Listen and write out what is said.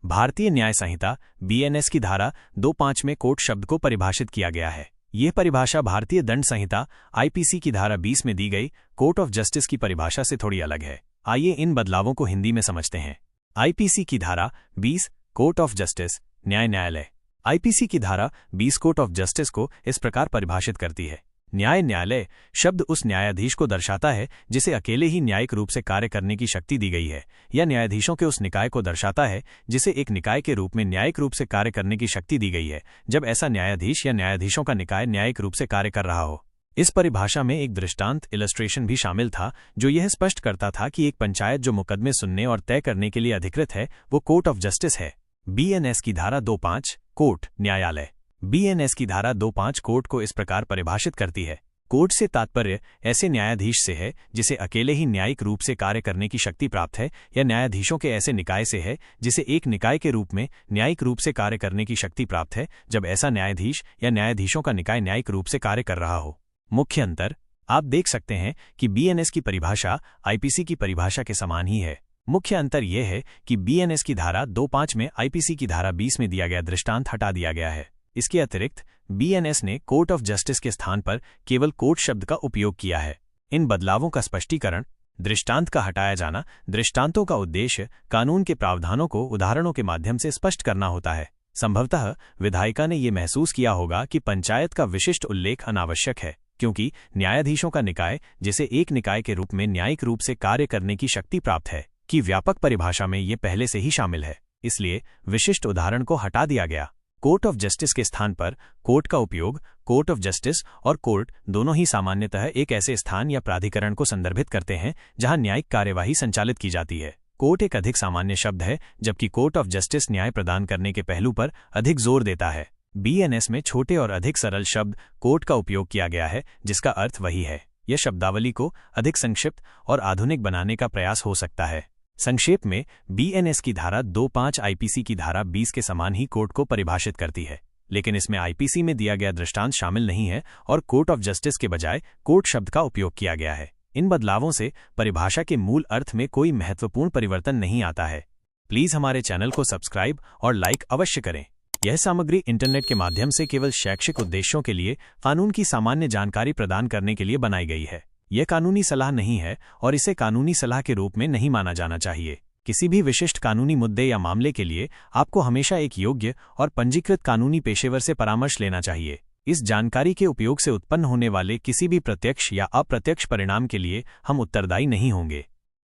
भारतीय न्याय संहिता बीएनएस की धारा 2.5 में कोर्ट शब्द को परिभाषित किया गया है। यह परिभाषा भारतीय दंड संहिता आईपीसी की धारा 20 में दी गई कोर्ट ऑफ जस्टिस की परिभाषा से थोड़ी अलग है। आइए इन बदलावों को हिंदी में समझते हैं। आईपीसी की धारा 20 कोर्ट ऑफ जस्टिस न्यायालय। आईपीसी की धारा 20 कोर्ट ऑफ जस्टिस को इस प्रकार परिभाषित करती है। न्यायालय शब्द उस न्यायाधीश को दर्शाता है जिसे अकेले ही न्यायिक रूप से कार्य करने की शक्ति दी गई है, या न्यायाधीशों के उस निकाय को दर्शाता है जिसे एक निकाय के रूप में न्यायिक रूप से कार्य करने की शक्ति दी गई है, जब ऐसा न्यायाधीश या न्यायाधीशों का निकाय न्यायिक रूप से कार्य कर रहा हो। इस परिभाषा में एक दृष्टांत इलस्ट्रेशन भी शामिल था जो यह स्पष्ट करता था कि एक पंचायत जो मुकदमे सुनने और तय करने के लिए अधिकृत है वो कोर्ट ऑफ जस्टिस है। बीएनएस की धारा 2.5 कोर्ट न्यायालय। बीएनएस की धारा 2.5 कोर्ट को इस प्रकार परिभाषित करती है। कोर्ट से तात्पर्य ऐसे न्यायाधीश से है जिसे अकेले ही न्यायिक रूप से कार्य करने की शक्ति प्राप्त है, या न्यायाधीशों के ऐसे निकाय से है जिसे एक निकाय के रूप में न्यायिक रूप से कार्य करने की शक्ति प्राप्त है, जब ऐसा न्यायाधीश या न्यायाधीशों का निकाय न्यायिक रूप से कार्य कर रहा हो। मुख्य अंतर आप देख सकते हैं कि बीएनएस की परिभाषा आईपीसी की परिभाषा के समान ही है। मुख्य अंतर यह है कि बीएनएस की धारा 2.5 में आईपीसी की धारा 20 में दिया गया दृष्टांत हटा दिया गया है। इसके अतिरिक्त बीएनएस ने कोर्ट ऑफ जस्टिस के स्थान पर केवल कोर्ट शब्द का उपयोग किया है। इन बदलावों का स्पष्टीकरण। दृष्टांत का हटाया जाना। दृष्टांतों का उद्देश्य कानून के प्रावधानों को उदाहरणों के माध्यम से स्पष्ट करना होता है। संभवतः विधायिका ने यह महसूस किया होगा कि पंचायत का विशिष्ट उल्लेख अनावश्यक है, क्योंकि न्यायाधीशों का निकाय जिसे एक निकाय के रूप में न्यायिक रूप से कार्य करने की शक्ति प्राप्त है की व्यापक परिभाषा में ये पहले से ही शामिल है। इसलिए विशिष्ट उदाहरण को हटा दिया गया। कोर्ट ऑफ जस्टिस के स्थान पर कोर्ट का उपयोग कोर्ट ऑफ जस्टिस और कोर्ट दोनों ही सामान्यतः एक ऐसे स्थान या प्राधिकरण को संदर्भित करते हैं जहां न्यायिक कार्यवाही संचालित की जाती है। कोर्ट एक अधिक सामान्य शब्द है, जबकि कोर्ट ऑफ जस्टिस न्याय प्रदान करने के पहलू पर अधिक जोर देता है। बीएनएस में छोटे और अधिक सरल शब्द कोर्ट का उपयोग किया गया है, जिसका अर्थ वही है। यह शब्दावली को अधिक संक्षिप्त और आधुनिक बनाने का प्रयास हो सकता है। संक्षेप में, बीएनएस की धारा 2.5 आईपीसी की धारा 20 के समान ही कोर्ट को परिभाषित करती है, लेकिन इसमें आईपीसी में दिया गया दृष्टांत शामिल नहीं है और कोर्ट ऑफ जस्टिस के बजाय कोर्ट शब्द का उपयोग किया गया है। इन बदलावों से परिभाषा के मूल अर्थ में कोई महत्वपूर्ण परिवर्तन नहीं आता है। प्लीज हमारे चैनल को सब्सक्राइब और लाइक अवश्य करें। यह सामग्री इंटरनेट के माध्यम से केवल शैक्षिक उद्देश्यों के लिए कानून की सामान्य जानकारी प्रदान करने के लिए बनाई गई है। यह कानूनी सलाह नहीं है और इसे कानूनी सलाह के रूप में नहीं माना जाना चाहिए। किसी भी विशिष्ट कानूनी मुद्दे या मामले के लिए आपको हमेशा एक योग्य और पंजीकृत कानूनी पेशेवर से परामर्श लेना चाहिए। इस जानकारी के उपयोग से उत्पन्न होने वाले किसी भी प्रत्यक्ष या अप्रत्यक्ष परिणाम के लिए हम उत्तरदायी नहीं होंगे।